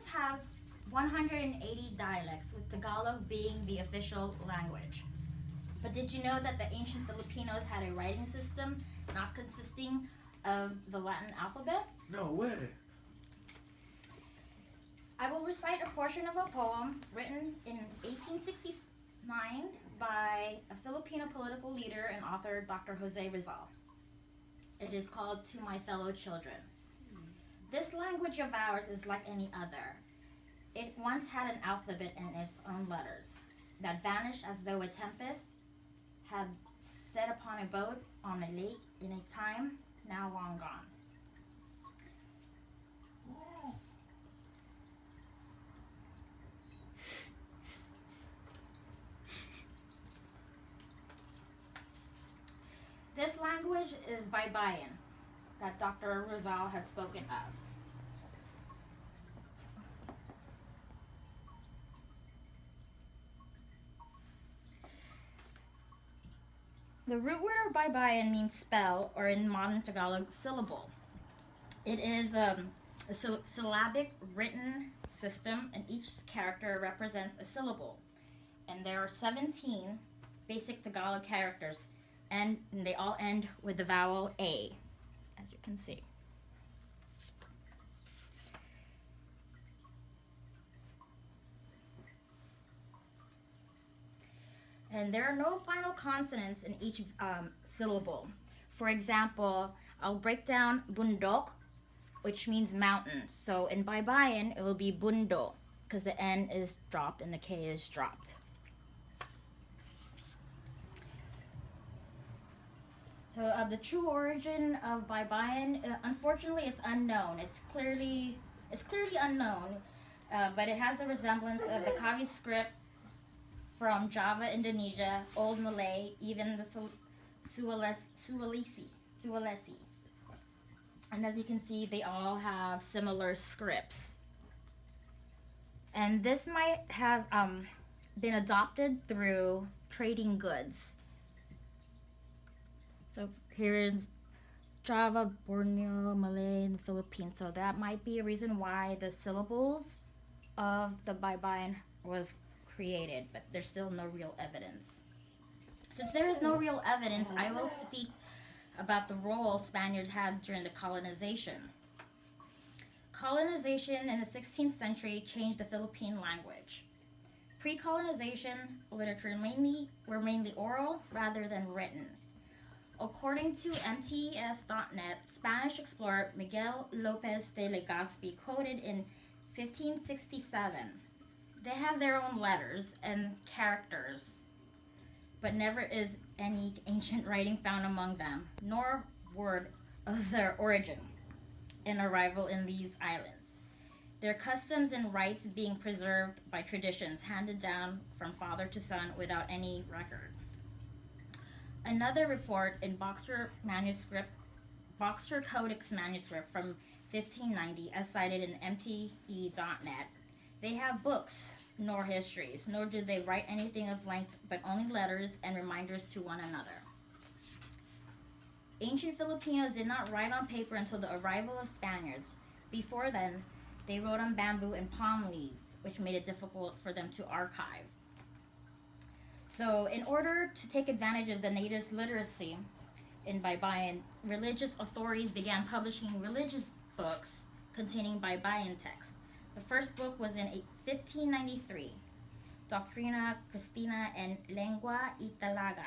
has 180 dialects, with Tagalog being the official language. But did you know that the ancient Filipinos had a writing system not consisting of the Latin alphabet? No way. I will recite a portion of a poem written in 1869 by a Filipino political leader and author, Dr. Jose Rizal. It is called To My Fellow Children. This language of ours is like any other. It once had an alphabet and its own letters that vanished as though a tempest had set upon a boat on a lake in a time now long gone. This language is Baybayin, that Dr. Rizal had spoken of. The root word of Baybayin means spell, or in modern Tagalog, syllable. It is a syllabic written system, and each character represents a syllable. And there are 17 basic Tagalog characters, and they all end with the vowel A, as you can see. And there are no final consonants in each syllable. For example, I'll break down bundok, which means mountain. So in Baybayin, it will be bundo, because the N is dropped and the K is dropped. So the true origin of Baybayin, unfortunately, it's unknown. It's clearly unknown, but it has a resemblance of the Kawi script from Java, Indonesia, Old Malay, even the Sulawesi. And as you can see, they all have similar scripts. And this might have been adopted through trading goods. So here's Java, Borneo, Malay, and Philippines. So that might be a reason why the syllables of the Baybayin was created, but there's still no real evidence. Since there is no real evidence, I will speak about the role Spaniards had during the colonization. Colonization in the 16th century changed the Philippine language. Pre-colonization literature were mainly oral rather than written. According to MTS.net, Spanish explorer Miguel Lopez de Legazpi quoted in 1567, "They have their own letters and characters, but never is any ancient writing found among them, nor word of their origin and arrival in these islands. Their customs and rites being preserved by traditions handed down from father to son without any record." Another report in Boxer Codex manuscript from 1590, as cited in MTE.net, "They have books, nor histories, nor do they write anything of length, but only letters and reminders to one another." Ancient Filipinos did not write on paper until the arrival of Spaniards. Before then, they wrote on bamboo and palm leaves, which made it difficult for them to archive. So in order to take advantage of the natives' literacy in Baybayin, religious authorities began publishing religious books containing Baybayin texts. The first book was in 1593, Doctrina Christina en Lengua Italaga.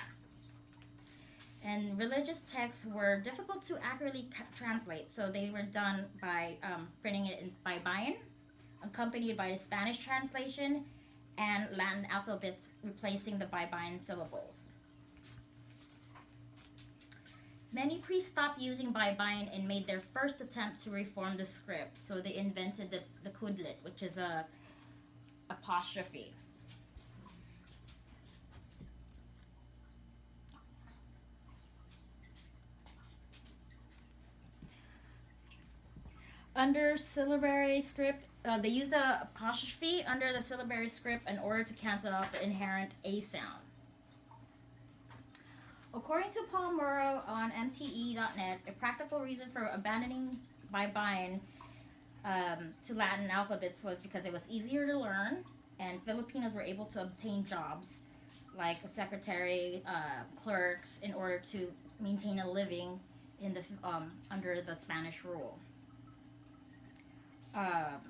And religious texts were difficult to accurately translate, so they were done by printing it in Baybayin, accompanied by the Spanish translation and Latin alphabets replacing the Baybayin syllables. Many priests stopped using Baybayin and made their first attempt to reform the script, so they invented the kudlit, which is a apostrophe. Under syllabary script, they use the apostrophe under the syllabary script in order to cancel out the inherent A sound. According to Paul Murrow on MTE.net, a practical reason for abandoning Baybayin to Latin alphabets was because it was easier to learn, and Filipinos were able to obtain jobs like a secretary, clerks, in order to maintain a living in the under the Spanish rule. Um,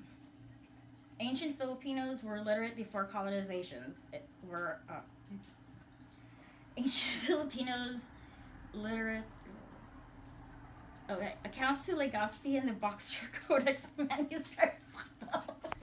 Ancient Filipinos were literate before colonizations. Ancient Filipinos literate. Okay, accounts to Legazpi and the Boxer Codex manuscript.